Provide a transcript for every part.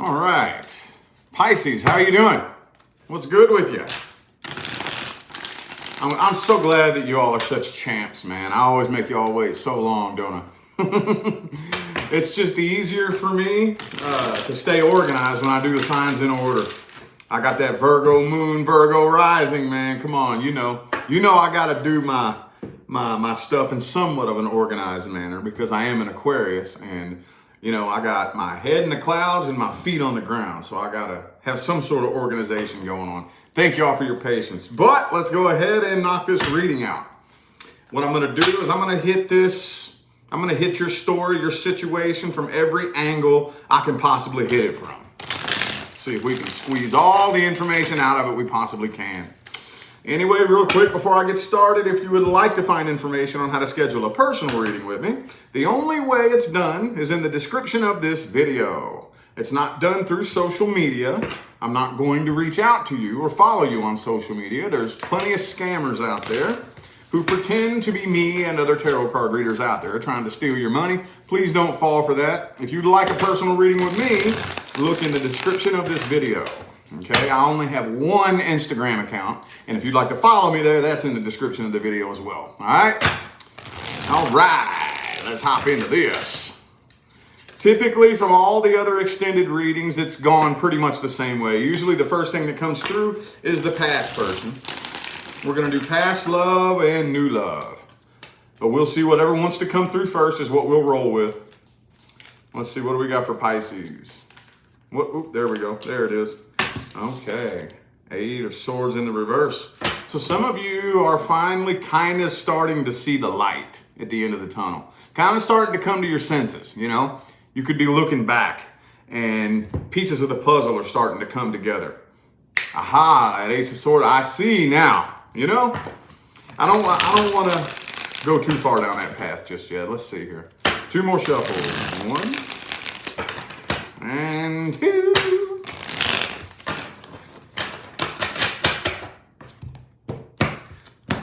All right. Pisces, how you doing? What's good with you? I'm so glad that you all are such champs, man. I always make you all wait so long, don't I? It's just easier for me to stay organized when I do the signs in order. I got that Virgo moon, Virgo rising, man. Come on, you know I got to do my stuff in somewhat of an organized manner because I am an Aquarius, and I got my head in the clouds and my feet on the ground, so I got to have some sort of organization going on. Thank y'all for your patience, but let's go ahead and knock this reading out. What I'm going to do is I'm going to hit your story, your situation from every angle I can possibly hit it from. See if we can squeeze all the information out of it we possibly can. Anyway, real quick before I get started, if you would like to find information on how to schedule a personal reading with me, the only way it's done is in the description of this video. It's not done through social media. I'm not going to reach out to you or follow you on social media. There's plenty of scammers out there who pretend to be me and other tarot card readers out there trying to steal your money. Please don't fall for that. If you'd like a personal reading with me, look in the description of this video. Okay, I only have one Instagram account, and if you'd like to follow me there, that's in the description of the video as well. All right, let's hop into this. Typically, from all the other extended readings, it's gone pretty much the same way. Usually the first thing that comes through is the past person. We're going to do past love and new love, but we'll see whatever wants to come through first is what we'll roll with. Let's see, what do we got for Pisces? There we go. There it is. Okay, 8 of Swords in the reverse. So some of you are finally kind of starting to see the light at the end of the tunnel. Kind of starting to come to your senses, You could be looking back and pieces of the puzzle are starting to come together. Aha, that Ace of Swords, I see now, I don't want to go too far down that path just yet. Let's see here. 2 more shuffles. 1 and 2.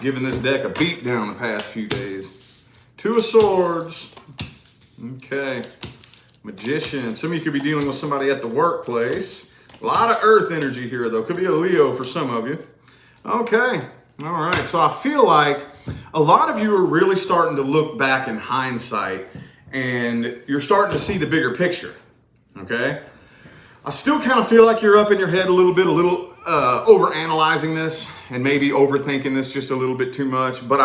Giving this deck a beat down the past few days. 2 of Swords. Okay. Magician. Some of you could be dealing with somebody at the workplace. A lot of earth energy here, though. Could be a Leo for some of you. Okay. All right. So I feel like a lot of you are really starting to look back in hindsight, and you're starting to see the bigger picture. Okay. I still kind of feel like you're up in your head a little overanalyzing this and maybe overthinking this just a little bit too much. But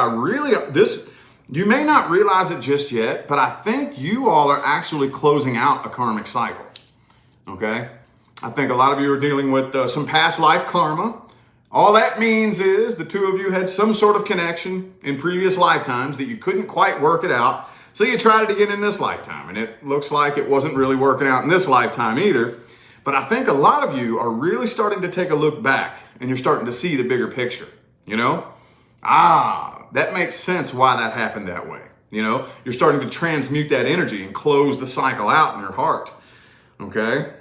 you may not realize it just yet, but I think you all are actually closing out a karmic cycle. Okay? I think a lot of you are dealing with some past life karma. All that means is the two of you had some sort of connection in previous lifetimes that you couldn't quite work it out. So you tried it again in this lifetime, and it looks like it wasn't really working out in this lifetime either. But I think a lot of you are really starting to take a look back, and you're starting to see the bigger picture, that makes sense why that happened that way. You're starting to transmute that energy and close the cycle out in your heart, okay?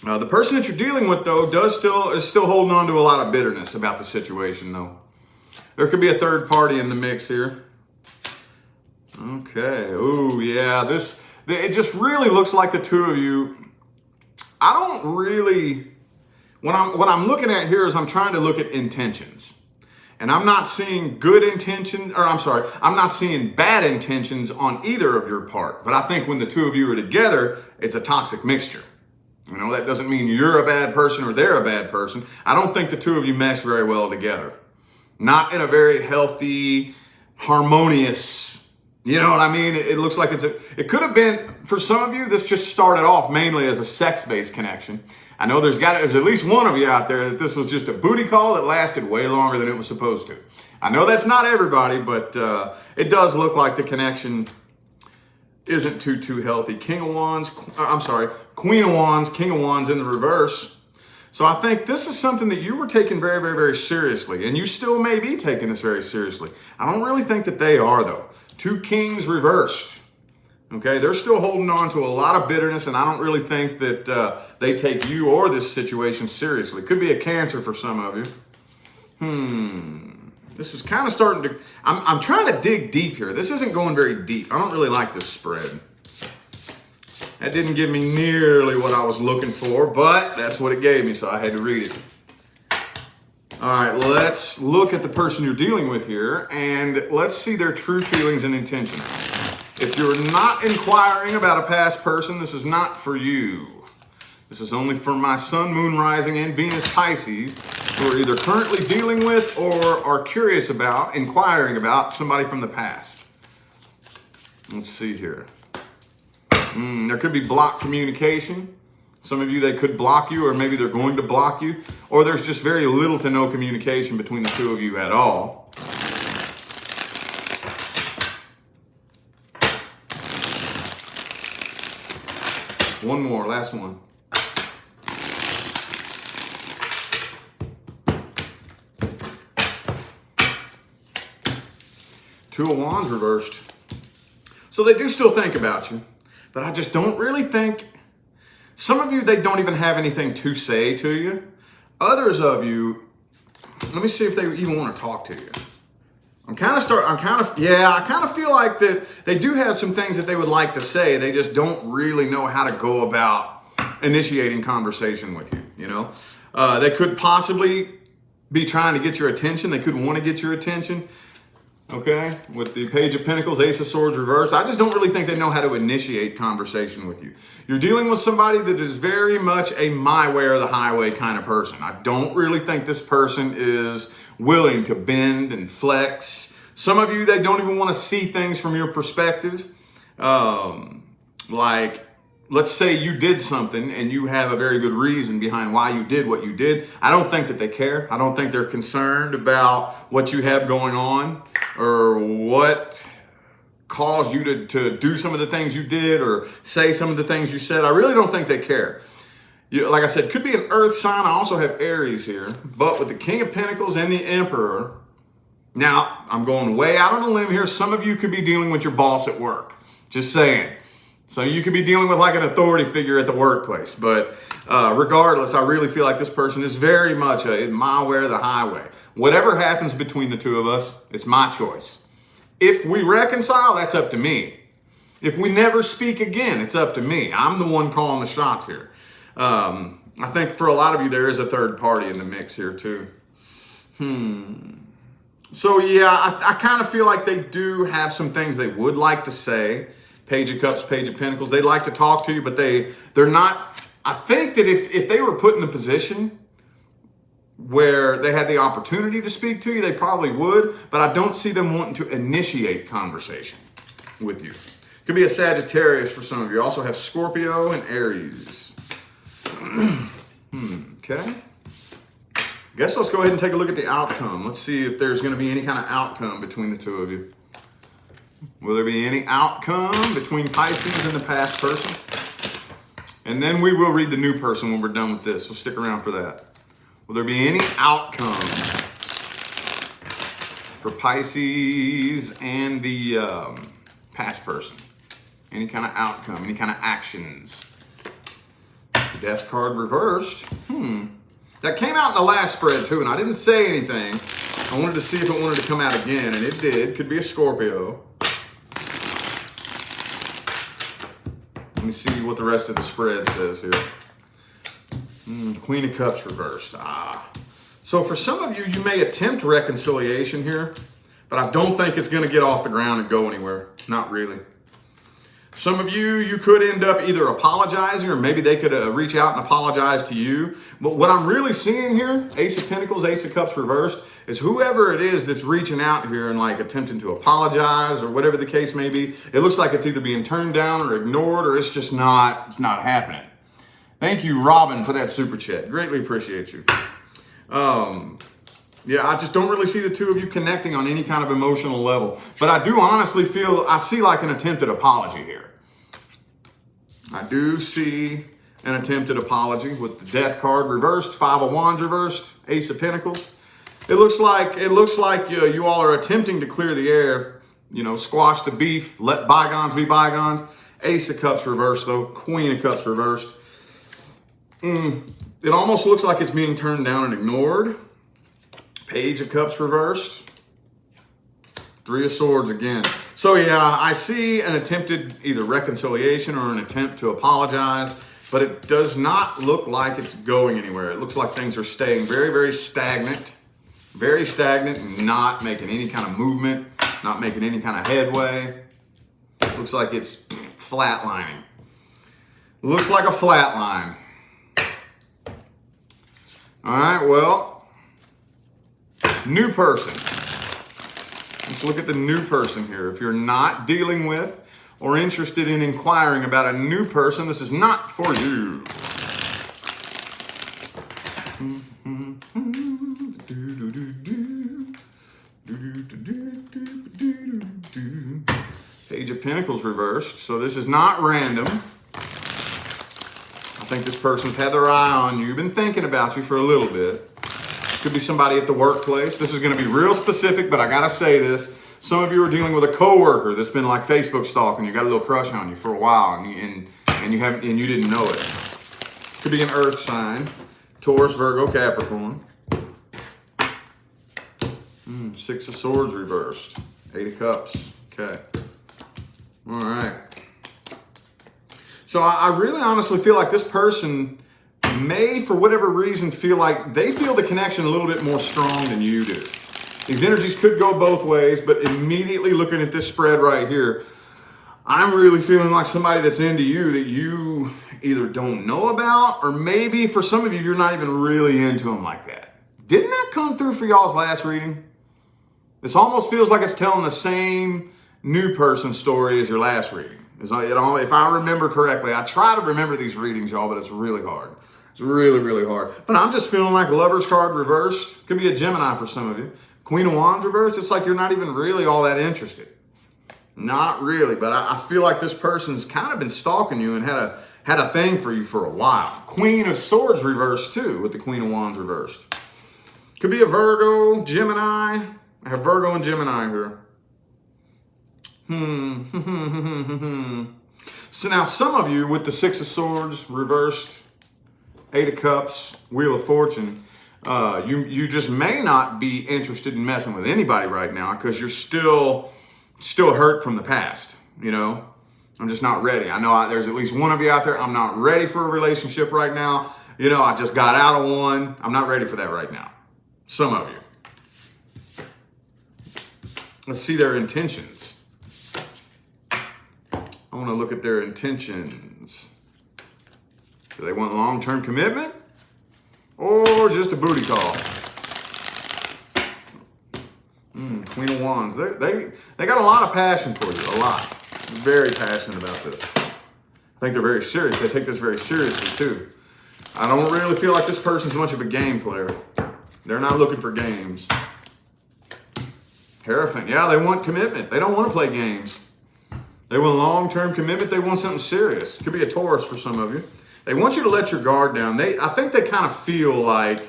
The person that you're dealing with, though, is still holding on to a lot of bitterness about the situation, though. There could be a third party in the mix here. Okay, ooh, yeah, it just really looks like the two of you. I don't really, what I'm looking at here is I'm trying to look at intentions. And I'm not seeing I'm not seeing bad intentions on either of your part. But I think when the two of you are together, it's a toxic mixture. That doesn't mean you're a bad person or they're a bad person. I don't think the two of you mesh very well together. Not in a very healthy, harmonious, you know what I mean? It looks like it could have been, for some of you, this just started off mainly as a sex-based connection. I know there's at least one of you out there that this was just a booty call that lasted way longer than it was supposed to. I know that's not everybody, but it does look like the connection isn't too healthy. Queen of Wands, King of Wands in the reverse. So I think this is something that you were taking very, very, very seriously, and you still may be taking this very seriously. I don't really think that they are, though. 2 Kings reversed. Okay, they're still holding on to a lot of bitterness, and I don't really think that they take you or this situation seriously. Could be a Cancer for some of you. This is kind of starting to, I'm trying to dig deep here. This isn't going very deep. I don't really like this spread. That didn't give me nearly what I was looking for, but that's what it gave me, so I had to read it. All right, let's look at the person you're dealing with here, and let's see their true feelings and intentions. If you're not inquiring about a past person, this is not for you. This is only for my Sun, Moon, Rising, and Venus Pisces who are either currently dealing with or are curious about, inquiring about somebody from the past. Let's see here. There could be blocked communication. Some of you, they could block you, or maybe they're going to block you, or there's just very little to no communication between the two of you at all. One more, last one. Two of Wands reversed. So they do still think about you, but I just don't really think. Some of you, they don't even have anything to say to you. Others of you, let me see if they even want to talk to you. I kind of feel like that they do have some things that they would like to say. They just don't really know how to go about initiating conversation with you, you know? They could possibly be trying to get your attention. They could want to get your attention. Okay, with the Page of Pentacles, Ace of Swords reversed. I just don't really think they know how to initiate conversation with you. You're dealing with somebody that is very much a my way or the highway kind of person. I don't really think this person is willing to bend and flex. Some of you, they don't even want to see things from your perspective. Like, let's say you did something and you have a very good reason behind why you did what you did. I don't think that they care. I don't think they're concerned about what you have going on or what caused you to do some of the things you did or say some of the things you said. I really don't think they care. Like I said, could be an earth sign. I also have Aries here, but with the King of Pentacles and the Emperor. Now, I'm going way out on a limb here. Some of you could be dealing with your boss at work. Just saying. So you could be dealing with like an authority figure at the workplace. But regardless, I really feel like this person is very much my way or the highway. Whatever happens between the two of us, it's my choice. If we reconcile, that's up to me. If we never speak again, it's up to me. I'm the one calling the shots here. I think for a lot of you, there is a third party in the mix here too. So yeah, I kind of feel like they do have some things they would like to say. Page of Cups, Page of Pentacles. They like to talk to you, but they're not. I think that if they were put in a position where they had the opportunity to speak to you, they probably would, but I don't see them wanting to initiate conversation with you. Could be a Sagittarius for some of you. Also have Scorpio and Aries. Okay. Guess let's go ahead and take a look at the outcome. Let's see if there's going to be any kind of outcome between the two of you. Will there be any outcome between Pisces and the past person? And then we will read the new person when we're done with this, so stick around for that. Will there be any outcome for Pisces and the past person? Any kind of outcome, any kind of actions? Death card reversed. That came out in the last spread too, and I didn't say anything. I wanted to see if it wanted to come out again, and it did. Could be a Scorpio. Let me see what the rest of the spread says here. Queen of Cups reversed. So for some of you, you may attempt reconciliation here, but I don't think it's going to get off the ground and go anywhere. Not really. Some of you, you could end up either apologizing or maybe they could reach out and apologize to you. But what I'm really seeing here, Ace of Pentacles, Ace of Cups reversed, is whoever it is that's reaching out here and like attempting to apologize or whatever the case may be, it looks like it's either being turned down or ignored or it's just not, it's not happening. Thank you, Robin, for that super chat. Greatly appreciate you. Yeah, I just don't really see the two of you connecting on any kind of emotional level. But I do honestly feel, I see like an attempted apology here. I do see an attempted apology with the Death card reversed, Five of Wands reversed, Ace of Pentacles. It looks like you all are attempting to clear the air, you know, squash the beef, let bygones be bygones. Ace of Cups reversed though, Queen of Cups reversed. It almost looks like it's being turned down and ignored. Page of Cups reversed. Three of Swords again. So yeah, I see an attempted either reconciliation or an attempt to apologize, but it does not look like it's going anywhere. It looks like things are staying very, very stagnant, and not making any kind of movement, not making any kind of headway. Looks like it's flatlining. Looks like a flat line. All right, well, new person. Let's look at the new person here. If you're not dealing with or interested in inquiring about a new person, this is not for you. Page of Pentacles reversed. So this is not random. I think this person's had their eye on you, been thinking about you for a little bit. Could be somebody at the workplace. This is going to be real specific, but I got to say this. Some of you are dealing with a coworker that's been like Facebook stalking you, got a little crush on you for a while, and you didn't know it. Could be an earth sign. Taurus, Virgo, Capricorn. Six of Swords reversed. Eight of Cups. Okay. All right. So I really honestly feel like this person may, for whatever reason, feel like they feel the connection a little bit more strong than you do. These energies could go both ways, but immediately looking at this spread right here, I'm really feeling like somebody that's into you that you either don't know about, or maybe for some of you, you're not even really into them like that. Didn't that come through for y'all's last reading? This almost feels like it's telling the same new person story as your last reading. If I remember correctly, I try to remember these readings, y'all, but it's really hard. It's really, really hard. But I'm just feeling like Lover's card reversed. Could be a Gemini for some of you. Queen of Wands reversed. It's like you're not even really all that interested. Not really, but I feel like this person's kind of been stalking you and had a thing for you for a while. Queen of Swords reversed too, with the Queen of Wands reversed. Could be a Virgo, Gemini. I have Virgo and Gemini here. So now some of you with the Six of Swords reversed, Eight of Cups, Wheel of Fortune, you just may not be interested in messing with anybody right now because you're still hurt from the past, you know? I'm just not ready. I know there's at least one of you out there, I'm not ready for a relationship right now. You know, I just got out of one. I'm not ready for that right now. Some of you. Let's see their intentions. I want to look at their intentions. Do they want long-term commitment or just a booty call? Queen of Wands. They got a lot of passion for you, a lot. Very passionate about this. I think they're very serious. They take this very seriously too. I don't really feel like this person's much of a game player. They're not looking for games. Hierophant. Yeah, they want commitment. They don't want to play games. They want long-term commitment. They want something serious. Could be a Taurus for some of you. They want you to let your guard down. I think they kind of feel like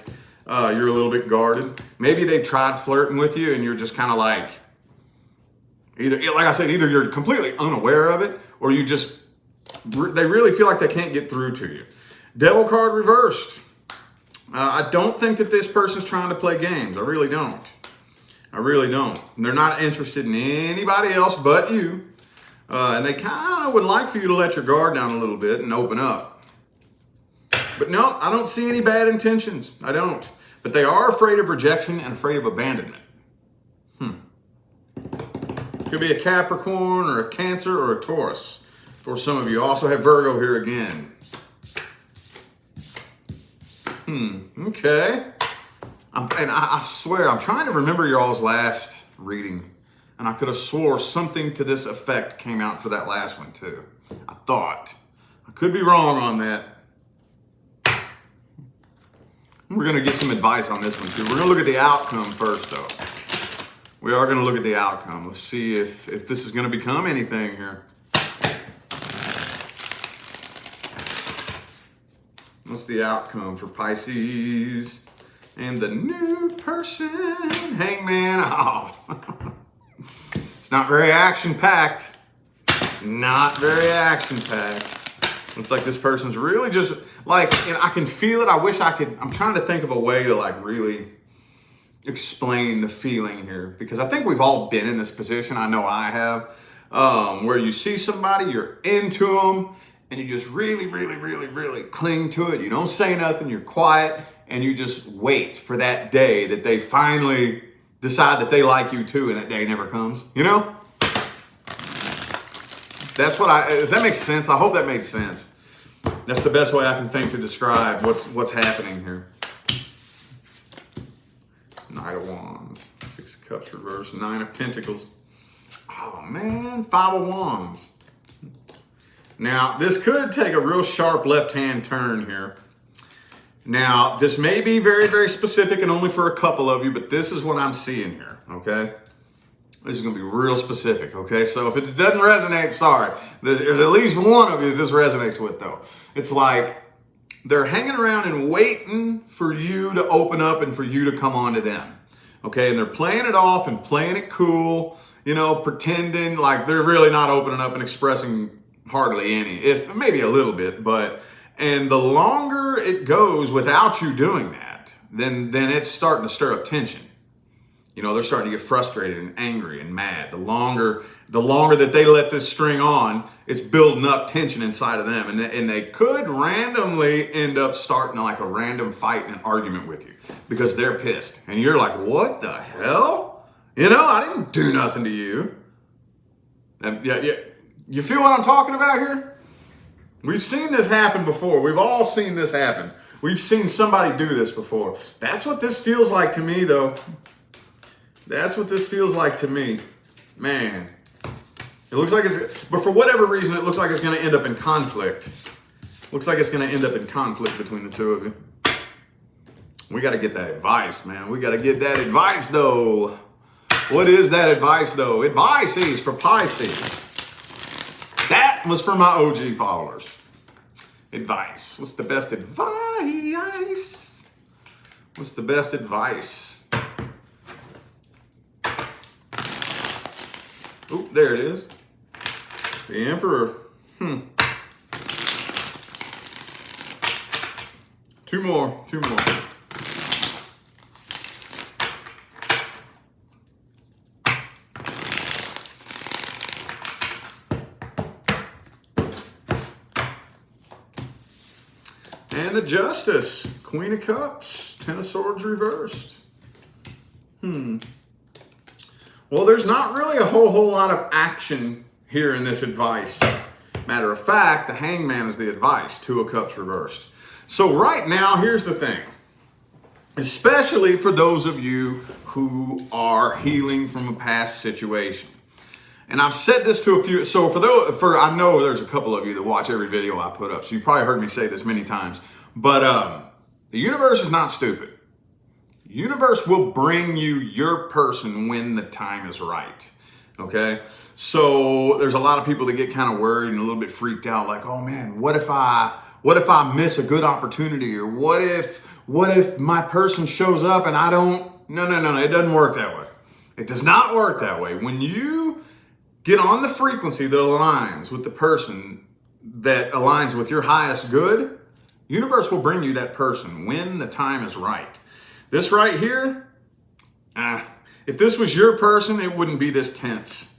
you're a little bit guarded. Maybe they've tried flirting with you and you're just kind of like, like I said, either you're completely unaware of it or they really feel like they can't get through to you. Devil card reversed. I don't think that this person's trying to play games. I really don't. I really don't. They're not interested in anybody else but you. And they kind of would like for you to let your guard down a little bit and open up. But no, I don't see any bad intentions. I don't. But they are afraid of rejection and afraid of abandonment. Could be a Capricorn or a Cancer or a Taurus. For some of you, also have Virgo here again. Okay. I swear, I'm trying to remember y'all's last reading. And I could have swore something to this effect came out for that last one too. I thought. I could be wrong on that. We're going to get some advice on this one too. We're going to look at the outcome first though. We are going to look at the outcome. Let's see if this is going to become anything here. What's the outcome for Pisces? And the new person, Hangman. Oh. It's not very action-packed. Not very action-packed. Looks like this person's really just like, and I can feel it. I wish I could, I'm trying to think of a way to like really explain the feeling here, because I think we've all been in this position. I know I have, where you see somebody, you're into them, and you just really, really, really, really cling to it. You don't say nothing, you're quiet, and you just wait for that day that they finally decide that they like you too, and that day never comes, you know? That's what does that make sense? I hope that made sense. That's the best way I can think to describe what's happening here. Knight of Wands, 6 of Cups reversed, 9 of Pentacles. Oh man, 5 of Wands. Now, this could take a real sharp left-hand turn here. Now, this may be very, very specific and only for a couple of you, but this is what I'm seeing here, okay? This is going to be real specific, okay? So if it doesn't resonate, sorry. There's at least one of you this resonates with, though. It's like they're hanging around and waiting for you to open up and for you to come on to them, okay? And they're playing it off and playing it cool, you know, pretending like they're really not opening up and expressing hardly any, if maybe a little bit, but, and the longer it goes without you doing that, then it's starting to stir up tension. You know, they're starting to get frustrated and angry and mad. The longer that they let this string on, it's building up tension inside of them. And they could randomly end up starting like a random fight and an argument with you because they're pissed. And you're like, what the hell? You know, I didn't do nothing to you. And yeah. You feel what I'm talking about here? We've seen this happen before. We've all seen this happen. We've seen somebody do this before. That's what this feels like to me, though. That's what this feels like to me. Man. It looks like it's, but for whatever reason, it looks like it's going to end up in conflict. Looks like it's going to end up in conflict between the two of you. We got to get that advice, man. We got to get that advice, though. What is that advice, though? Advice is for Pisces. That was for my OG followers. Advice. What's the best advice? What's the best advice? Oh, there it is. The Emperor. Two more. And the Justice, Queen of Cups, 10 of Swords reversed. Well, there's not really a whole lot of action here in this advice. Matter of fact, the Hangman is the advice, 2 of Cups reversed. So right now, here's the thing. Especially for those of you who are healing from a past situation. And I've said this to a few, so I know there's a couple of you that watch every video I put up, so you've probably heard me say this many times, but the universe is not stupid. The universe will bring you your person when the time is right, okay? So there's a lot of people that get kind of worried and a little bit freaked out, like, oh man, what if I miss a good opportunity, or what if my person shows up and I don't, no, it doesn't work that way. It does not work that way. When you get on the frequency that aligns with the person that aligns with your highest good, universe will bring you that person when the time is right. This right here, if this was your person, it wouldn't be this tense.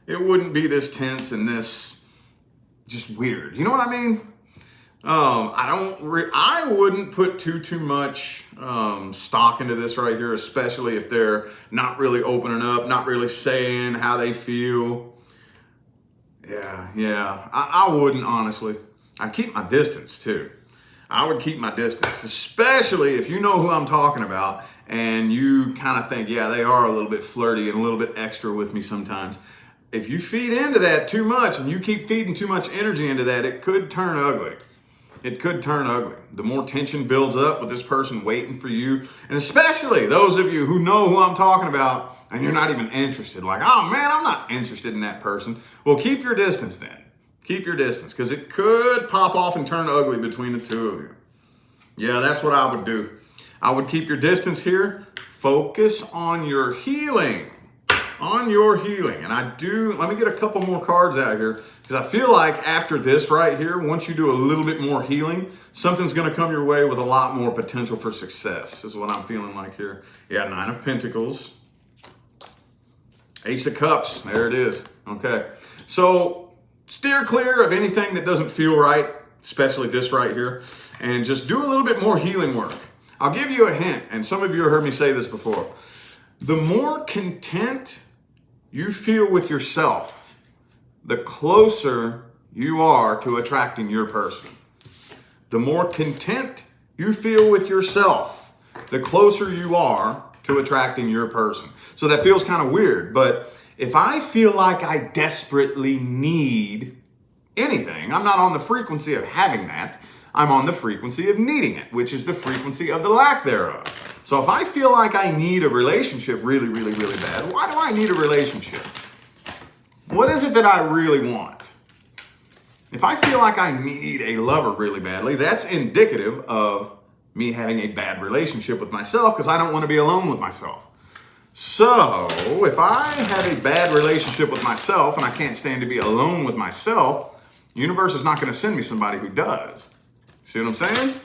It wouldn't be this tense and this just weird. You know what I mean? I wouldn't put too much stock into this right here, especially if they're not really opening up, not really saying how they feel. Yeah. I wouldn't, honestly. I'd keep my distance too. I would keep my distance, especially if you know who I'm talking about and you kind of think, yeah, they are a little bit flirty and a little bit extra with me sometimes. If you feed into that too much and you keep feeding too much energy into that, it could turn ugly. It could turn ugly. The more tension builds up with this person waiting for you, and especially those of you who know who I'm talking about and you're not even interested, like, oh man, I'm not interested in that person. Well, keep your distance then. Keep your distance, because it could pop off and turn ugly between the two of you. Yeah, that's what I would do. I would keep your distance here. Focus on your healing. on your healing. And let me get a couple more cards out here, because I feel like after this right here, once you do a little bit more healing, something's going to come your way with a lot more potential for success, is what I'm feeling like here. Yeah, Nine of Pentacles. Ace of Cups, there it is. Okay, so steer clear of anything that doesn't feel right, especially this right here, and just do a little bit more healing work. I'll give you a hint, and some of you have heard me say this before. The more content you feel with yourself, the closer you are to attracting your person. The more content you feel with yourself, the closer you are to attracting your person. So that feels kind of weird, but if I feel like I desperately need anything, I'm not on the frequency of having that. I'm on the frequency of needing it, which is the frequency of the lack thereof. So if I feel like I need a relationship really, really, really bad, why do I need a relationship? What is it that I really want? If I feel like I need a lover really badly, that's indicative of me having a bad relationship with myself, because I don't want to be alone with myself. So if I have a bad relationship with myself and I can't stand to be alone with myself, the universe is not going to send me somebody who does. See what I'm saying?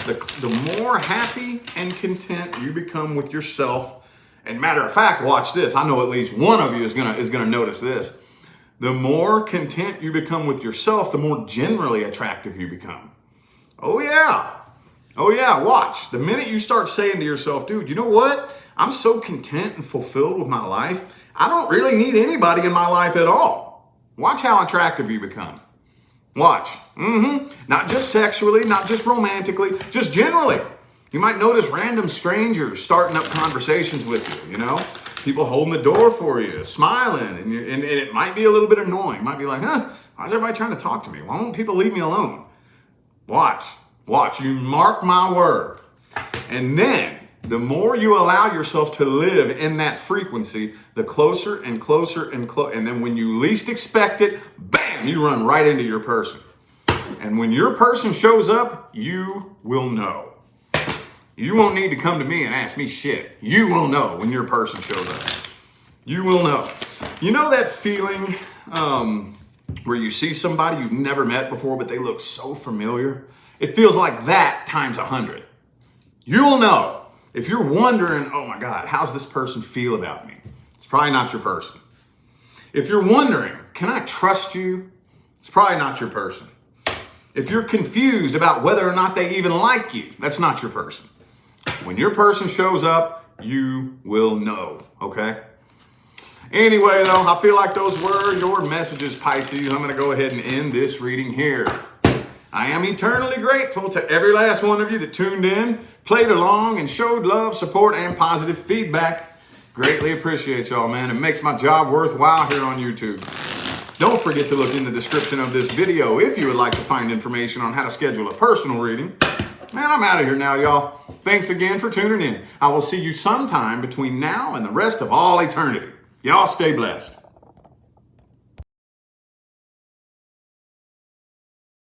The more happy and content you become with yourself, and matter of fact, watch this. I know at least one of you is gonna notice this. The more content you become with yourself, the more generally attractive you become. Oh yeah. Oh yeah, watch. The minute you start saying to yourself, dude, you know what? I'm so content and fulfilled with my life. I don't really need anybody in my life at all. Watch how attractive you become. Watch. Not just sexually, not just romantically, just generally. You might notice random strangers starting up conversations with you, you know? People holding the door for you, smiling, and it might be a little bit annoying. It might be like, why is everybody trying to talk to me? Why won't people leave me alone? Watch. You mark my word. And then, the more you allow yourself to live in that frequency, the closer and closer and closer. And then when you least expect it, bam, you run right into your person. And when your person shows up, you will know. You won't need to come to me and ask me shit. You will know when your person shows up. You will know. You know that feeling where you see somebody you've never met before, but they look so familiar? It feels like that times 100. You'll know. If you're wondering, oh my God, how's this person feel about me? It's probably not your person. If you're wondering, can I trust you? It's probably not your person. If you're confused about whether or not they even like you, that's not your person. When your person shows up, you will know, okay? Anyway, though, I feel like those were your messages, Pisces. I'm going to go ahead and end this reading here. I am eternally grateful to every last one of you that tuned in, played along, and showed love, support, and positive feedback. Greatly appreciate y'all, man. It makes my job worthwhile here on YouTube. Don't forget to look in the description of this video if you would like to find information on how to schedule a personal reading. Man, I'm out of here now, y'all. Thanks again for tuning in. I will see you sometime between now and the rest of all eternity. Y'all stay blessed.